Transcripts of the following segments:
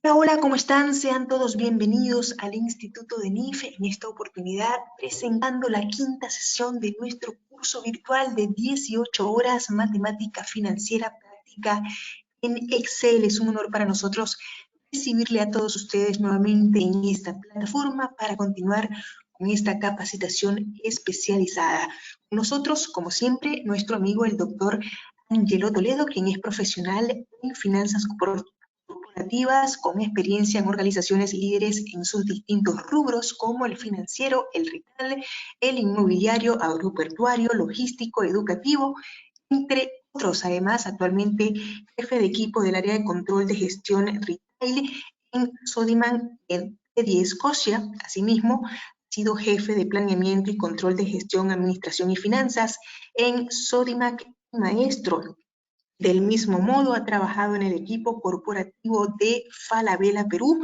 Hola, hola, ¿cómo están? Sean todos bienvenidos al Instituto de NIFE, en esta oportunidad presentando la quinta sesión de nuestro curso virtual de 18 horas Matemática Financiera Práctica en Excel. Es un honor para nosotros recibirle a todos ustedes nuevamente en esta plataforma para continuar con esta capacitación especializada. Nosotros, como siempre, nuestro amigo el doctor Angelo Toledo, quien es profesional en finanzas corporativas con experiencia en organizaciones líderes en sus distintos rubros como el financiero, el retail, el inmobiliario, aeroportuario, logístico, educativo, entre otros. Además, actualmente jefe de equipo del área de control de gestión retail en Sodimac de Escocia. Asimismo, ha sido jefe de planeamiento y control de gestión, administración y finanzas en Sodimac Maestro. Del mismo modo, ha trabajado en el equipo corporativo de Falabella Perú,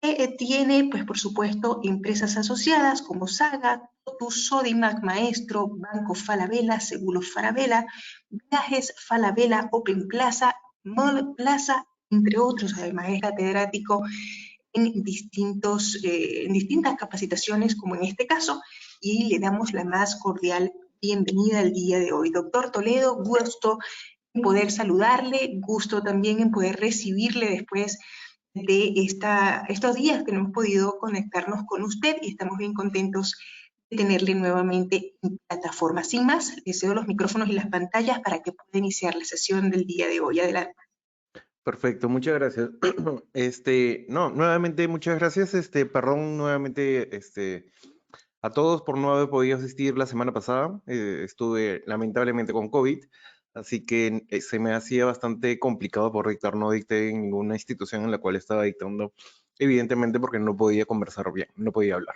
que tiene, pues por supuesto, empresas asociadas como Saga, Totus, Sodimac, Maestro, Banco Falabella, Seguros Falabella, Viajes Falabella, Open Plaza, Mall Plaza, entre otros. Además, es catedrático en distintas capacitaciones, como en este caso, y le damos la más cordial bienvenida al día de hoy. Doctor Toledo, gusto en poder saludarle, gusto también en poder recibirle después de estos días que no hemos podido conectarnos con usted y estamos bien contentos de tenerle nuevamente en plataforma. Sin más, le cedo los micrófonos y las pantallas para que pueda iniciar la sesión del día de hoy. Adelante. Perfecto, muchas gracias. No, nuevamente muchas gracias. Perdón nuevamente, a todos por no haber podido asistir la semana pasada. Estuve lamentablemente con COVID, así que se me hacía bastante complicado por dictar. No dicté en ninguna institución en la cual estaba dictando, evidentemente porque no podía conversar bien, no podía hablar.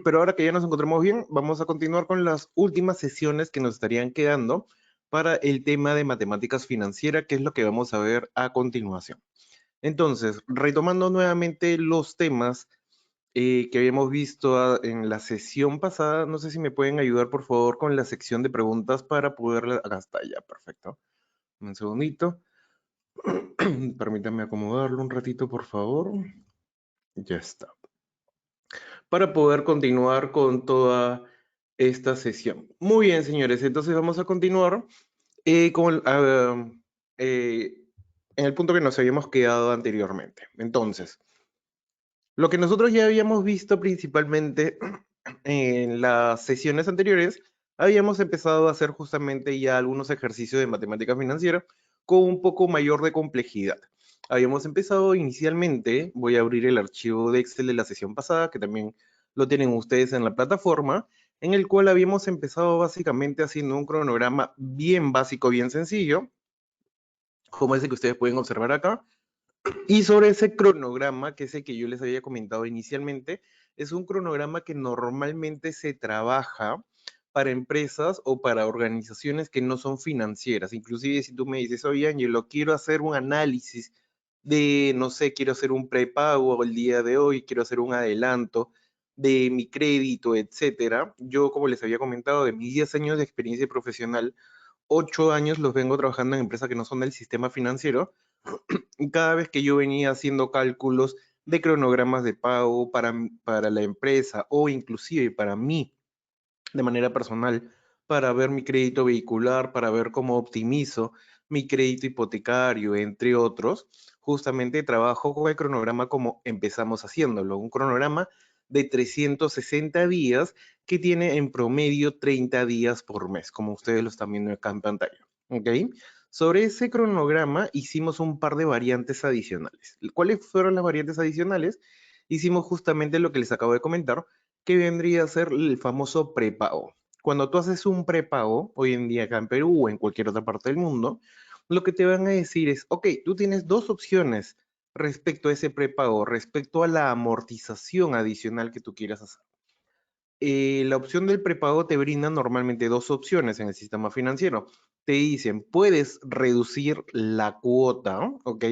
Pero ahora que ya nos encontramos bien, vamos a continuar con las últimas sesiones que nos estarían quedando para el tema de matemáticas financieras, que es lo que vamos a ver a continuación. Entonces, retomando nuevamente los temas que habíamos visto en la sesión pasada, no sé si me pueden ayudar por favor con la sección de preguntas para poder... Acá está, ya, perfecto. Un segundito. Permítanme acomodarlo un ratito, por favor. Ya está. Para poder continuar con toda esta sesión. Muy bien, señores, entonces vamos a continuar eh, en el punto que nos habíamos quedado anteriormente. Entonces, lo que nosotros ya habíamos visto principalmente en las sesiones anteriores, habíamos empezado a hacer justamente ya algunos ejercicios de matemática financiera con un poco mayor de complejidad. Habíamos empezado inicialmente, voy a abrir el archivo de Excel de la sesión pasada, que también lo tienen ustedes en la plataforma, en el cual habíamos empezado básicamente haciendo un cronograma bien básico, bien sencillo, como ese que ustedes pueden observar acá. Y sobre ese cronograma, que es el que yo les había comentado inicialmente, es un cronograma que normalmente se trabaja para empresas o para organizaciones que no son financieras. Inclusive si tú me dices, oye, Ángelo, quiero hacer un análisis de, no sé, quiero hacer un prepago el día de hoy, quiero hacer un adelanto de mi crédito, etcétera. Yo, como les había comentado, de mis 10 años de experiencia profesional, 8 años los vengo trabajando en empresas que no son del sistema financiero. Y cada vez que yo venía haciendo cálculos de cronogramas de pago para la empresa o inclusive para mí de manera personal, para ver mi crédito vehicular, para ver cómo optimizo mi crédito hipotecario, entre otros, justamente trabajo con el cronograma como empezamos haciéndolo, un cronograma de 360 días que tiene en promedio 30 días por mes, como ustedes lo están viendo acá en pantalla. ¿Ok? Sobre ese cronograma hicimos un par de variantes adicionales. ¿Cuáles fueron las variantes adicionales? Hicimos justamente lo que les acabo de comentar, que vendría a ser el famoso prepago. Cuando tú haces un prepago, hoy en día acá en Perú o en cualquier otra parte del mundo, lo que te van a decir es, ok, tú tienes dos opciones respecto a ese prepago, respecto a la amortización adicional que tú quieras hacer. La opción del prepago te brinda normalmente dos opciones en el sistema financiero. Te dicen, puedes reducir la cuota, ¿ok?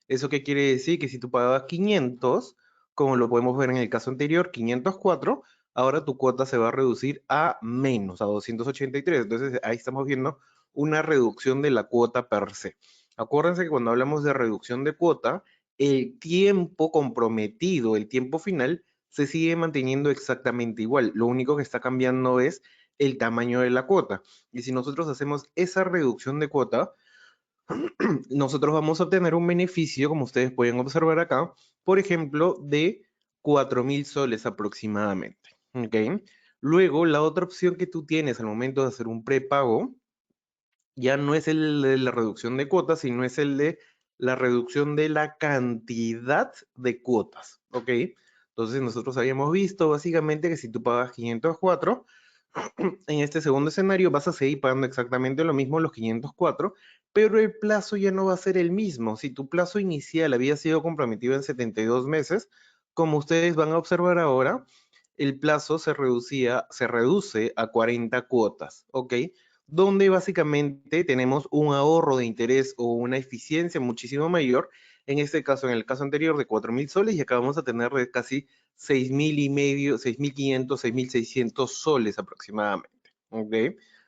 ¿Eso qué quiere decir? Que si tú pagabas 500, como lo podemos ver en el caso anterior, 504, ahora tu cuota se va a reducir a menos, a 283. Entonces ahí estamos viendo una reducción de la cuota per se. Acuérdense que cuando hablamos de reducción de cuota, el tiempo comprometido, el tiempo final, se sigue manteniendo exactamente igual. Lo único que está cambiando es el tamaño de la cuota. Y si nosotros hacemos esa reducción de cuota, nosotros vamos a obtener un beneficio, como ustedes pueden observar acá, por ejemplo, de 4.000 soles aproximadamente. ¿Ok? Luego, la otra opción que tú tienes al momento de hacer un prepago ya no es el de la reducción de cuotas, sino es el de la reducción de la cantidad de cuotas. ¿Ok? Entonces, nosotros habíamos visto básicamente que si tú pagas 504, en este segundo escenario vas a seguir pagando exactamente lo mismo, los 504, pero el plazo ya no va a ser el mismo. Si tu plazo inicial había sido comprometido en 72 meses, como ustedes van a observar ahora, el plazo se reduce a 40 cuotas, ¿ok? Donde básicamente tenemos un ahorro de interés o una eficiencia muchísimo mayor. En este caso, en el caso anterior de 4.000 soles, y acá vamos a tener de casi 6.000 y medio, 6.500, 6.600 soles aproximadamente, ¿ok?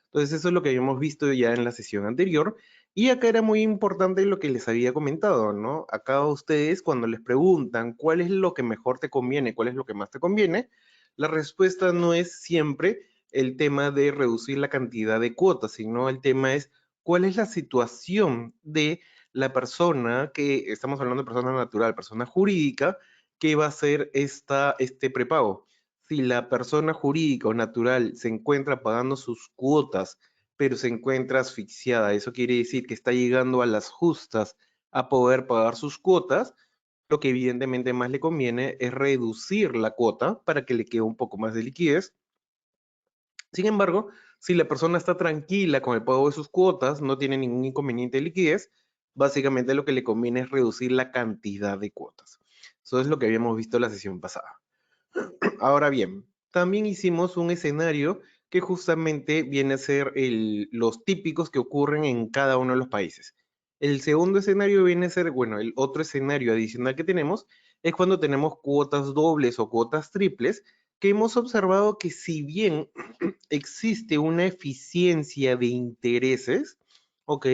Entonces eso es lo que habíamos visto ya en la sesión anterior. Y acá era muy importante lo que les había comentado, ¿no? Acá ustedes cuando les preguntan cuál es lo que mejor te conviene, cuál es lo que más te conviene, la respuesta no es siempre el tema de reducir la cantidad de cuotas, sino el tema es cuál es la situación de la persona que, estamos hablando de persona natural, persona jurídica, que va a hacer este prepago. Si la persona jurídica o natural se encuentra pagando sus cuotas, pero se encuentra asfixiada, eso quiere decir que está llegando a las justas a poder pagar sus cuotas, lo que evidentemente más le conviene es reducir la cuota para que le quede un poco más de liquidez. Sin embargo, si la persona está tranquila con el pago de sus cuotas, no tiene ningún inconveniente de liquidez, básicamente lo que le conviene es reducir la cantidad de cuotas. Eso es lo que habíamos visto en la sesión pasada. Ahora bien, también hicimos un escenario que justamente viene a ser los típicos que ocurren en cada uno de los países. El segundo escenario viene a ser, bueno, el otro escenario adicional que tenemos es cuando tenemos cuotas dobles o cuotas triples, que hemos observado que si bien existe una eficiencia de intereses, ¿ok?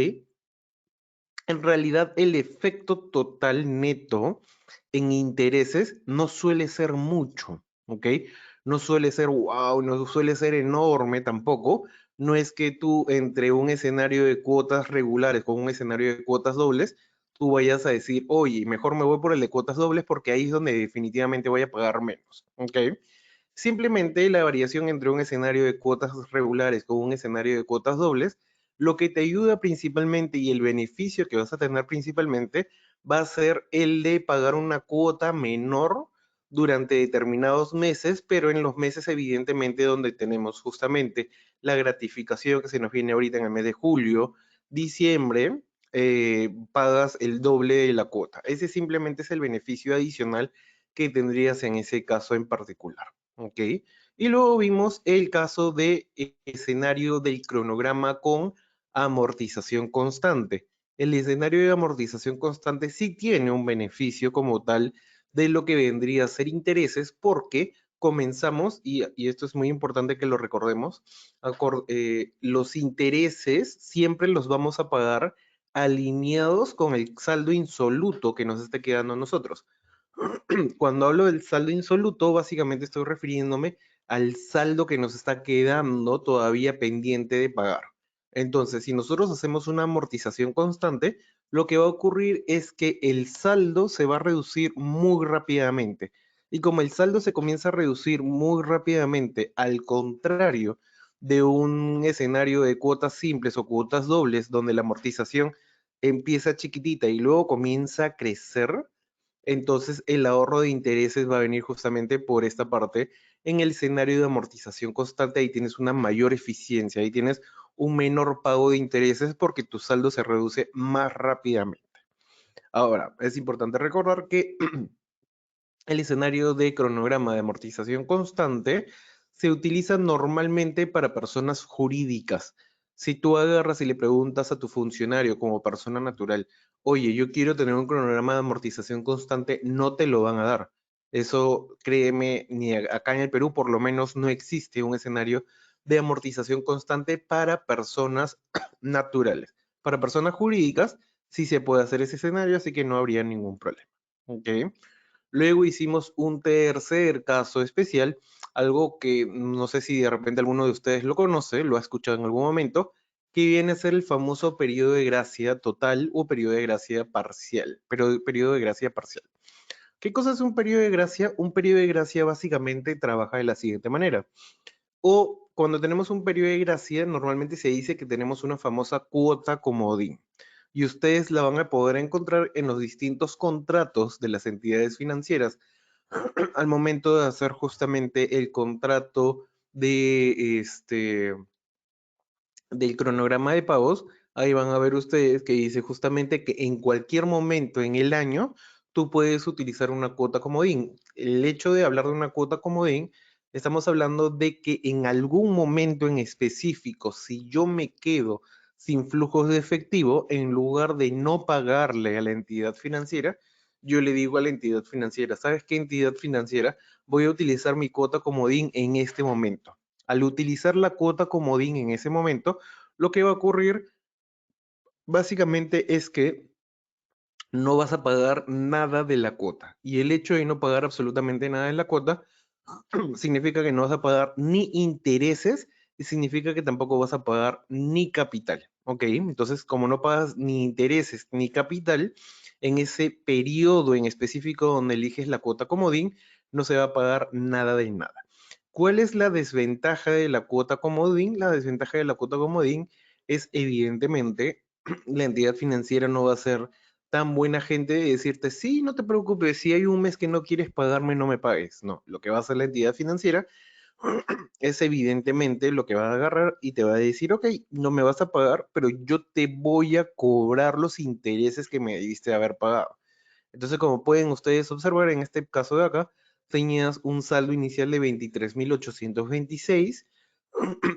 En realidad el efecto total neto en intereses no suele ser mucho, ¿ok? No suele ser wow, no suele ser enorme tampoco. No es que tú entre un escenario de cuotas regulares con un escenario de cuotas dobles, tú vayas a decir, oye, mejor me voy por el de cuotas dobles porque ahí es donde definitivamente voy a pagar menos, ¿ok? Simplemente la variación entre un escenario de cuotas regulares con un escenario de cuotas dobles, lo que te ayuda principalmente y el beneficio que vas a tener principalmente va a ser el de pagar una cuota menor durante determinados meses, pero en los meses evidentemente donde tenemos justamente la gratificación que se nos viene ahorita en el mes de julio, diciembre, pagas el doble de la cuota. Ese simplemente es el beneficio adicional que tendrías en ese caso en particular. ¿Ok? Y luego vimos el caso de escenario del cronograma con amortización constante. El escenario de amortización constante sí tiene un beneficio como tal de lo que vendría a ser intereses porque comenzamos, y esto es muy importante que lo recordemos, los intereses siempre los vamos a pagar alineados con el saldo insoluto que nos esté quedando a nosotros. Cuando hablo del saldo insoluto, básicamente estoy refiriéndome al saldo que nos está quedando todavía pendiente de pagar. Entonces, si nosotros hacemos una amortización constante, lo que va a ocurrir es que el saldo se va a reducir muy rápidamente. Y como el saldo se comienza a reducir muy rápidamente, al contrario de un escenario de cuotas simples o cuotas dobles, donde la amortización empieza chiquitita y luego comienza a crecer, entonces el ahorro de intereses va a venir justamente por esta parte. En el escenario de amortización constante, ahí tienes una mayor eficiencia, ahí tienes un menor pago de intereses porque tu saldo se reduce más rápidamente. Ahora, es importante recordar que el escenario de cronograma de amortización constante se utiliza normalmente para personas jurídicas. Si tú agarras y le preguntas a tu funcionario como persona natural, oye, yo quiero tener un cronograma de amortización constante, no te lo van a dar. Eso, créeme, ni acá en el Perú por lo menos no existe un escenario de amortización constante para personas naturales. Para personas jurídicas sí se puede hacer ese escenario, así que no habría ningún problema. ¿ok? Luego hicimos un tercer caso especial, algo que no sé si de repente alguno de ustedes lo conoce, lo ha escuchado en algún momento, que viene a ser el famoso periodo de gracia total o periodo de gracia parcial, pero periodo de gracia parcial. ¿Qué cosa es un periodo de gracia? Un periodo de gracia básicamente trabaja de la siguiente manera. O cuando tenemos un periodo de gracia, normalmente se dice que tenemos una famosa cuota comodín. Y ustedes la van a poder encontrar en los distintos contratos de las entidades financieras al momento de hacer justamente el contrato del cronograma de pagos. Ahí van a ver ustedes que dice justamente que en cualquier momento en el año tú puedes utilizar una cuota comodín. El hecho de hablar de una cuota comodín, estamos hablando de que en algún momento en específico, si yo me quedo sin flujos de efectivo, en lugar de no pagarle a la entidad financiera, yo le digo a la entidad financiera, ¿sabes qué, entidad financiera? Voy a utilizar mi cuota comodín en este momento. Al utilizar la cuota comodín en ese momento, lo que va a ocurrir básicamente es que no vas a pagar nada de la cuota. Y el hecho de no pagar absolutamente nada de la cuota significa que no vas a pagar ni intereses y significa que tampoco vas a pagar ni capital. ¿Ok? Entonces, como no pagas ni intereses ni capital, en ese periodo en específico donde eliges la cuota comodín, no se va a pagar nada de nada. ¿Cuál es la desventaja de la cuota comodín? La desventaja de la cuota comodín es evidentemente la entidad financiera no va a ser tan buena gente de decirte, sí, no te preocupes, si hay un mes que no quieres pagarme, no me pagues. No, lo que va a hacer la entidad financiera es evidentemente lo que va a agarrar y te va a decir, ok, no me vas a pagar, pero yo te voy a cobrar los intereses que me debiste haber pagado. Entonces, como pueden ustedes observar, en este caso de acá, tenías un saldo inicial de 23.826,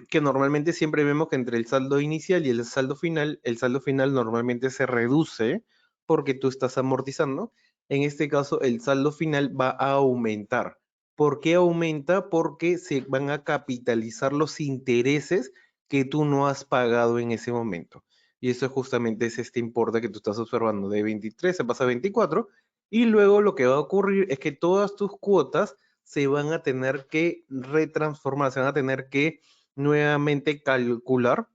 que normalmente siempre vemos que entre el saldo inicial y el saldo final normalmente se reduce porque tú estás amortizando. En este caso, el saldo final va a aumentar. ¿Por qué aumenta? Porque se van a capitalizar los intereses que tú no has pagado en ese momento. Y eso justamente es este importe que tú estás observando. De 23 se pasa a 24. Y luego lo que va a ocurrir es que todas tus cuotas se van a tener que retransformar, se van a tener que nuevamente calcular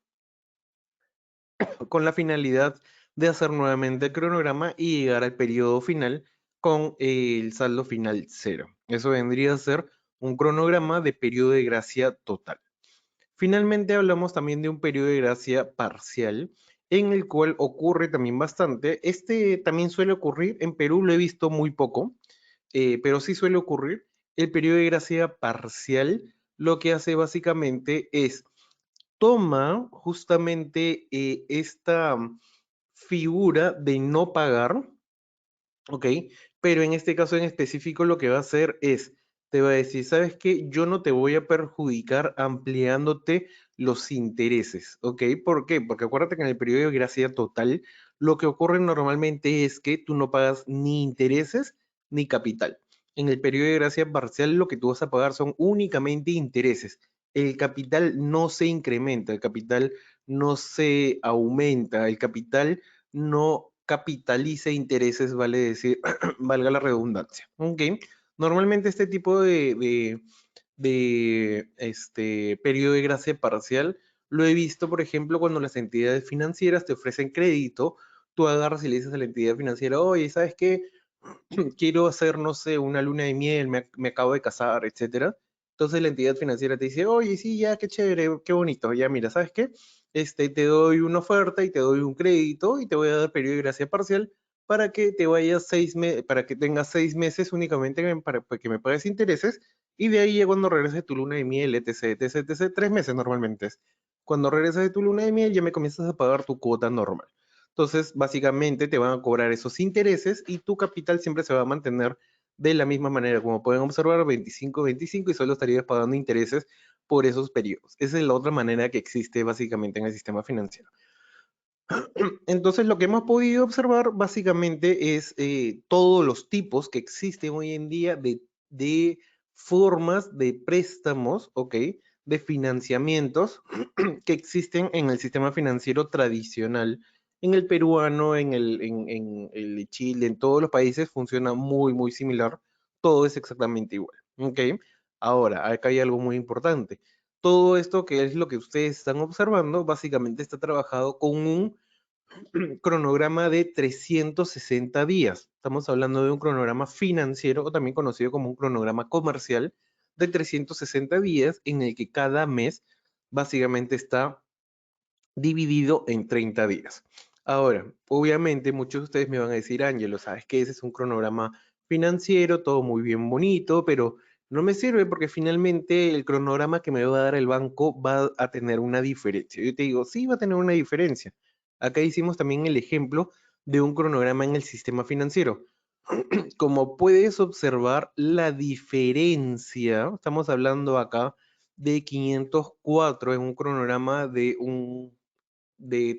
con la finalidad de hacer nuevamente el cronograma y llegar al periodo final con el saldo final 0. Eso vendría a ser un cronograma de periodo de gracia total. Finalmente hablamos también de un periodo de gracia parcial, en el cual ocurre también bastante. Este también suele ocurrir, en Perú lo he visto muy poco, pero sí suele ocurrir. El periodo de gracia parcial lo que hace básicamente es toma justamente esta figura de no pagar, ¿ok? Pero en este caso en específico lo que va a hacer es, te va a decir, ¿sabes qué? Yo no te voy a perjudicar ampliándote los intereses, ¿ok? ¿Por qué? Porque acuérdate que en el periodo de gracia total lo que ocurre normalmente es que tú no pagas ni intereses ni capital. En el periodo de gracia parcial lo que tú vas a pagar son únicamente intereses. El capital no se incrementa, el capital no se aumenta, el capital no capitaliza intereses, vale decir, valga la redundancia. ¿Ok? Normalmente este tipo de periodo de gracia parcial lo he visto, por ejemplo, cuando las entidades financieras te ofrecen crédito, tú agarras y le dices a la entidad financiera, oye, ¿sabes qué? Quiero hacer, no sé, una luna de miel, me acabo de casar, etcétera. Entonces la entidad financiera te dice, oye, sí, ya, qué chévere, qué bonito, ya mira, ¿sabes qué? Te doy una oferta y te doy un crédito y te voy a dar periodo de gracia parcial para que te vayas para que tengas 6 meses únicamente para que me pagues intereses y de ahí ya cuando regreses de tu luna de miel, etc, etc, etc, 3 meses normalmente es. Cuando regresas de tu luna de miel ya me comienzas a pagar tu cuota normal. Entonces, básicamente te van a cobrar esos intereses y tu capital siempre se va a mantener de la misma manera. Como pueden observar, 25-25 y solo estarías pagando intereses por esos periodos. Esa es la otra manera que existe básicamente en el sistema financiero. Entonces, lo que hemos podido observar básicamente es todos los tipos que existen hoy en día de formas de préstamos, ¿ok? De financiamientos que existen en el sistema financiero tradicional En el peruano, en el de Chile, en todos los países funciona muy similar. Todo es exactamente igual. ¿Ok? Ahora, acá hay algo muy importante. Todo esto que es lo que ustedes están observando, básicamente está trabajado con un cronograma de 360 días. Estamos hablando de un cronograma financiero o también conocido como un cronograma comercial de 360 días en el que cada mes básicamente está dividido en 30 días. Ahora, obviamente muchos de ustedes me van a decir, Ángelo, sabes que ese es un cronograma financiero, todo muy bien bonito, pero no me sirve porque finalmente el cronograma que me va a dar el banco va a tener una diferencia. Yo te digo, sí, va a tener una diferencia. Acá hicimos también el ejemplo de un cronograma en el sistema financiero. Como puedes observar, la diferencia, estamos hablando acá de 504 en un cronograma de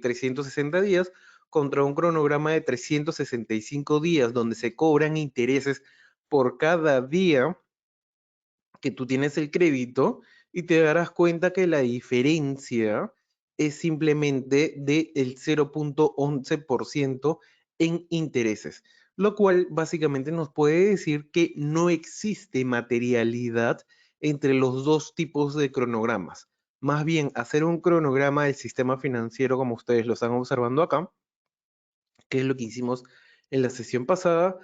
360 días contra un cronograma de 365 días donde se cobran intereses por cada día que tú tienes el crédito y te darás cuenta que la diferencia es simplemente del 0,11% en intereses, lo cual básicamente nos puede decir que no existe materialidad entre los dos tipos de cronogramas. Más bien, hacer un cronograma del sistema financiero como ustedes lo están observando acá, que es lo que hicimos en la sesión pasada,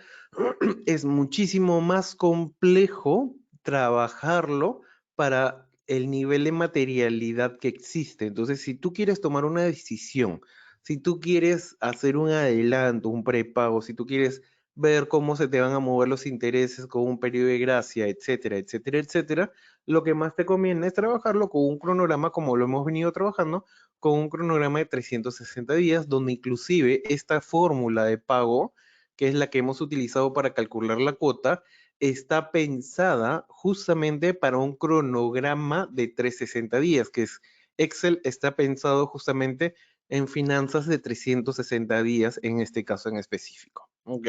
es muchísimo más complejo trabajarlo para el nivel de materialidad que existe. Entonces, si tú quieres tomar una decisión, si tú quieres hacer un adelanto, un prepago, si tú quieres ver cómo se te van a mover los intereses con un periodo de gracia, etcétera, etcétera, etcétera, lo que más te conviene es trabajarlo con un cronograma como lo hemos venido trabajando, con un cronograma de 360 días, donde inclusive esta fórmula de pago, que es la que hemos utilizado para calcular la cuota, está pensada justamente para un cronograma de 360 días, que es Excel está pensado justamente en finanzas de 360 días, en este caso en específico. ¿Ok?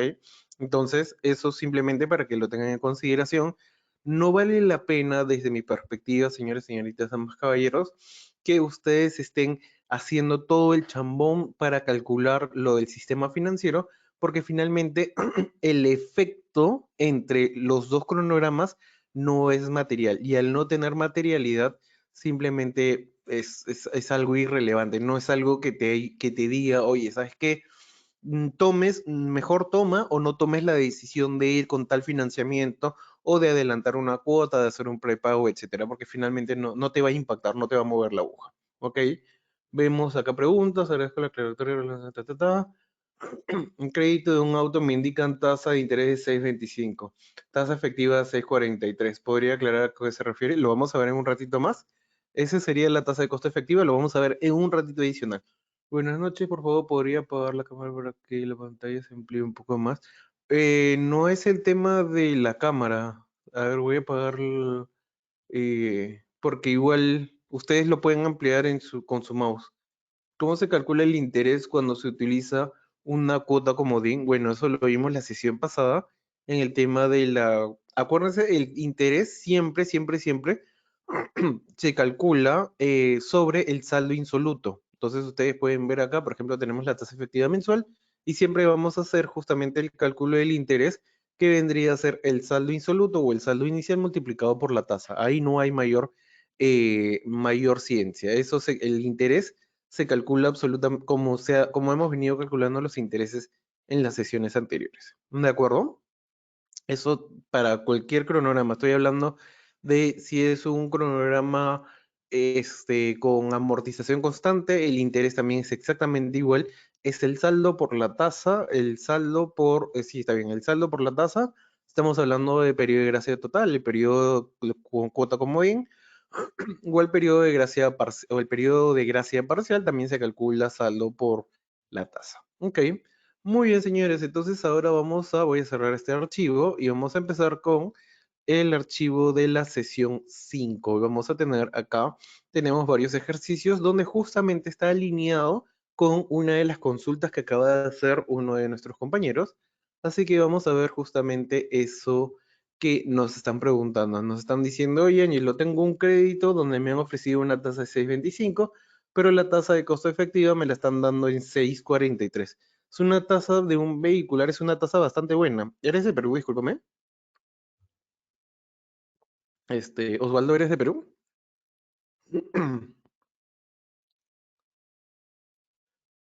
Entonces, eso simplemente para que lo tengan en consideración. No vale la pena, desde mi perspectiva, señores, señoritas, damas, caballeros, que ustedes estén haciendo todo el chambón para calcular lo del sistema financiero, porque finalmente el efecto entre los dos cronogramas no es material y al no tener materialidad simplemente es algo irrelevante, no es algo que te diga, oye, ¿sabes qué? Tomes, mejor toma o no tomes la decisión de ir con tal financiamiento o de adelantar una cuota, de hacer un prepago, etcétera, porque finalmente no te va a impactar, no te va a mover la aguja. ¿Ok? Vemos acá preguntas, agradezco la aclaratoria, un crédito de un auto me indican tasa de interés de 6,25, tasa efectiva 6,43. ¿Podría aclarar a qué se refiere? Lo vamos a ver en un ratito más. Esa sería la tasa de costo efectiva, lo vamos a ver en un ratito adicional. Buenas noches, por favor, ¿podría apagar la cámara para que la pantalla se amplíe un poco más? No es el tema de la cámara. A ver, voy a apagar porque igual ustedes lo pueden ampliar con su mouse. ¿Cómo se calcula el interés cuando se utiliza una cuota comodín? Bueno, eso lo vimos la sesión pasada en el tema de la... Acuérdense, el interés siempre se calcula sobre el saldo insoluto. Entonces ustedes pueden ver acá, por ejemplo, tenemos la tasa efectiva mensual y siempre vamos a hacer justamente el cálculo del interés que vendría a ser el saldo insoluto o el saldo inicial multiplicado por la tasa. Ahí no hay mayor ciencia. El interés se calcula absolutamente como hemos venido calculando los intereses en las sesiones anteriores. ¿De acuerdo? Eso para cualquier cronograma. Estoy hablando de si es un cronograma con amortización constante, el interés también es exactamente igual. Es el saldo por la tasa, el saldo por, sí, está bien, el saldo por la tasa. Estamos hablando de periodo de gracia total, el periodo con cuota comodín, o el periodo de gracia o el periodo de gracia parcial también se calcula saldo por la tasa. Ok. Muy bien, señores. Entonces ahora voy a cerrar este archivo y vamos a empezar con el archivo de la sesión 5. Vamos a tener acá, tenemos varios ejercicios donde justamente está alineado con una de las consultas que acaba de hacer uno de nuestros compañeros. Así que vamos a ver justamente eso que nos están preguntando. Nos están diciendo, oye, Ángelo, tengo un crédito donde me han ofrecido una tasa de 6,25. pero la tasa de costo efectiva me la están dando en 6,43. Es una tasa de un vehicular, es una tasa bastante buena. ¿Eres de Perú? Discúlpame. Osvaldo, ¿eres de Perú?